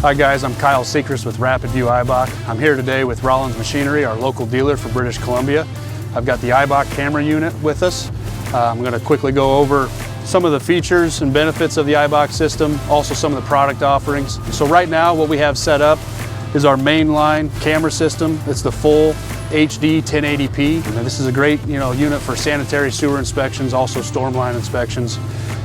Hi guys, I'm Kyle Sechrist with Rapidview IBAK. I'm here today with Rollins Machinery, our local dealer for British Columbia. I've got the IBAK camera unit with us. I'm going to quickly go over some of the features and benefits of the IBAK system, also some of the product offerings. So right now what we have set up is our mainline camera system. It's the full HD 1080p. And this is a great unit for sanitary sewer inspections, also storm line inspections.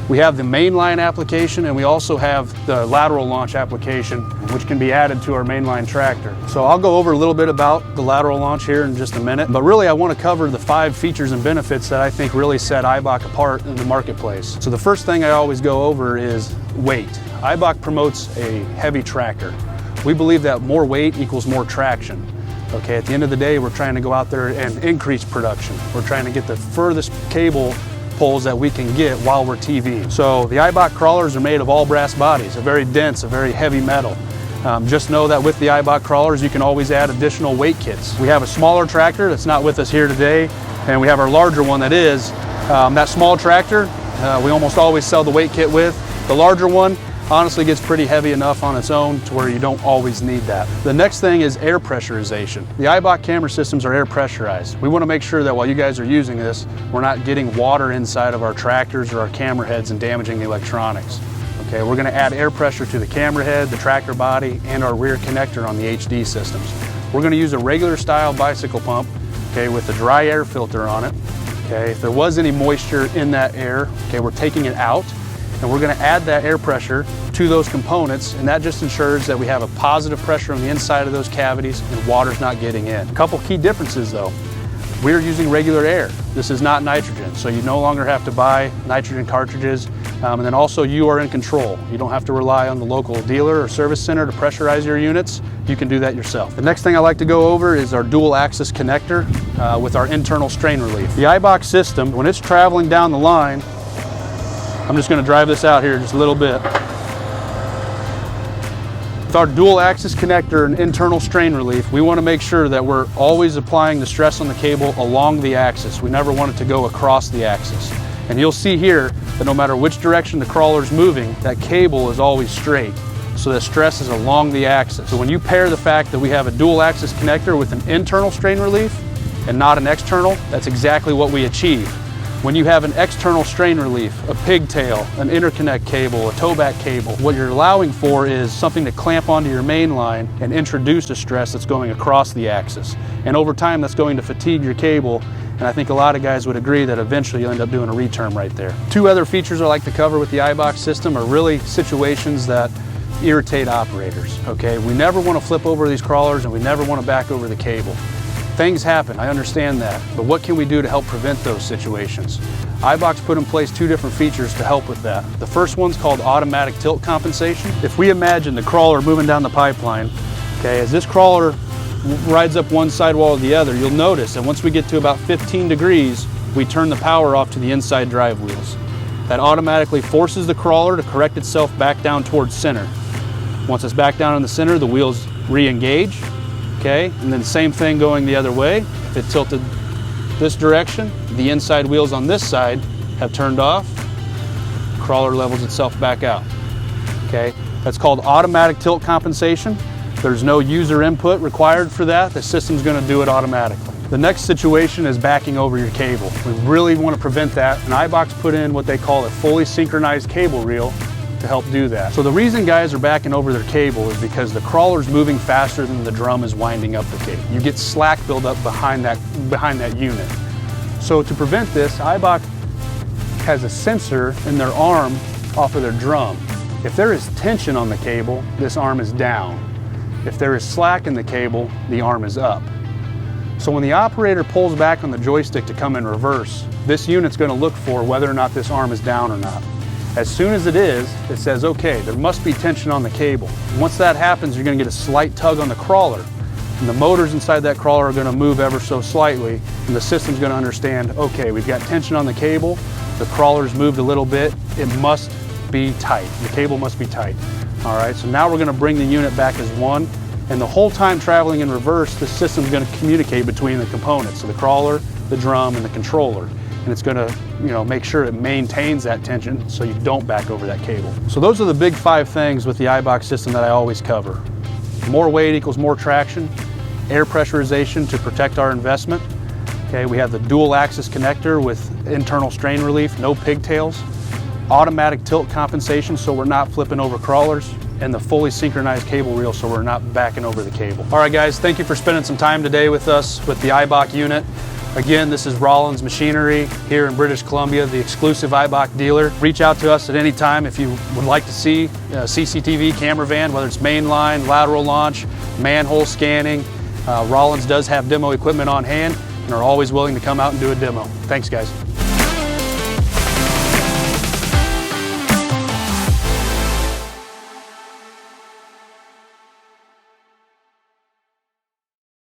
We have the mainline application, and we also have the lateral launch application, which can be added to our mainline tractor. So I'll go over a little bit about the lateral launch here in just a minute, but really I want to cover the 5 features and benefits that I think really set IBAK apart in the marketplace. So the first thing I always go over is weight. IBAK promotes a heavy tractor. We believe that more weight equals more traction. Okay, at the end of the day, we're trying to go out there and increase production. We're trying to get the furthest cable poles that we can get while we're TVing. So the IBAK crawlers are made of all brass bodies, a very dense, a very heavy metal. Just know that with the IBAK crawlers, you can always add additional weight kits. We have a smaller tractor that's not with us here today, and we have our larger one that is. That small tractor, we almost always sell the weight kit with. The larger one honestly gets pretty heavy enough on its own to where you don't always need that. The next thing is air pressurization. The IBAK camera systems are air pressurized. We want to make sure that while you guys are using this, we're not getting water inside of our tractors or our camera heads and damaging the electronics. Okay, we're going to add air pressure to the camera head, the tractor body, and our rear connector on the HD systems. We're going to use a regular style bicycle pump, okay, with a dry air filter on it. Okay, if there was any moisture in that air, okay, we're taking it out. And we're going to add that air pressure to those components, and that just ensures that we have a positive pressure on the inside of those cavities and water's not getting in. A couple key differences though. We're using regular air. This is not nitrogen, so you no longer have to buy nitrogen cartridges. And then also you are in control. You don't have to rely on the local dealer or service center to pressurize your units. You can do that yourself. The next thing I like to go over is our dual axis connector with our internal strain relief. The IBAK system, when it's traveling down the line, I'm just going to drive this out here just a little bit. With our dual axis connector and internal strain relief, we want to make sure that we're always applying the stress on the cable along the axis. We never want it to go across the axis. And you'll see here that no matter which direction the crawler's moving, that cable is always straight. So the stress is along the axis. So when you pair the fact that we have a dual axis connector with an internal strain relief and not an external, that's exactly what we achieve. When you have an external strain relief, a pigtail, an interconnect cable, a toe back cable, what you're allowing for is something to clamp onto your main line and introduce a stress that's going across the axis. And over time, that's going to fatigue your cable. And I think a lot of guys would agree that eventually you'll end up doing a return right there. 2 other features I like to cover with the IBAK system are really situations that irritate operators, okay? We never want to flip over these crawlers and we never want to back over the cable. Things happen, I understand that, but what can we do to help prevent those situations? IBAK's put in place 2 different features to help with that. The first one's called automatic tilt compensation. If we imagine the crawler moving down the pipeline, okay, as this crawler rides up one sidewall or the other, you'll notice that once we get to about 15 degrees, we turn the power off to the inside drive wheels. That automatically forces the crawler to correct itself back down towards center. Once it's back down in the center, the wheels re-engage. Okay, and then same thing going the other way. If it tilted this direction, the inside wheels on this side have turned off. Crawler levels itself back out. Okay, that's called automatic tilt compensation. There's no user input required for that. The system's going to do it automatically. The next situation is backing over your cable. We really want to prevent that, and IBAK's put in what they call a fully synchronized cable reel to help do that. So the reason guys are backing over their cable is because the crawler's moving faster than the drum is winding up the cable. You get slack buildup behind that unit. So to prevent this, IBAK has a sensor in their arm off of their drum. If there is tension on the cable, this arm is down. If there is slack in the cable, the arm is up. So when the operator pulls back on the joystick to come in reverse, this unit's going to look for whether or not this arm is down or not. As soon as it is, it says, okay, there must be tension on the cable. Once that happens, you're going to get a slight tug on the crawler. And the motors inside that crawler are going to move ever so slightly, and the system's going to understand, okay, we've got tension on the cable, the crawler's moved a little bit, it must be tight. The cable must be tight. All right, so now we're going to bring the unit back as one, and the whole time traveling in reverse, the system's going to communicate between the components, so the crawler, the drum, and the controller. and it's going to make sure it maintains that tension so you don't back over that cable. So those are the big 5 things with the IBAK system that I always cover. More weight equals more traction, air pressurization to protect our investment. Okay, we have the dual axis connector with internal strain relief, no pigtails, automatic tilt compensation so we're not flipping over crawlers, and the fully synchronized cable reel so we're not backing over the cable. All right guys, thank you for spending some time today with us with the IBAK unit. Again, this is Rollins Machinery here in British Columbia, the exclusive IBAK dealer. Reach out to us at any time if you would like to see a CCTV camera van, whether it's mainline, lateral launch, manhole scanning. Rollins does have demo equipment on hand and are always willing to come out and do a demo. Thanks guys.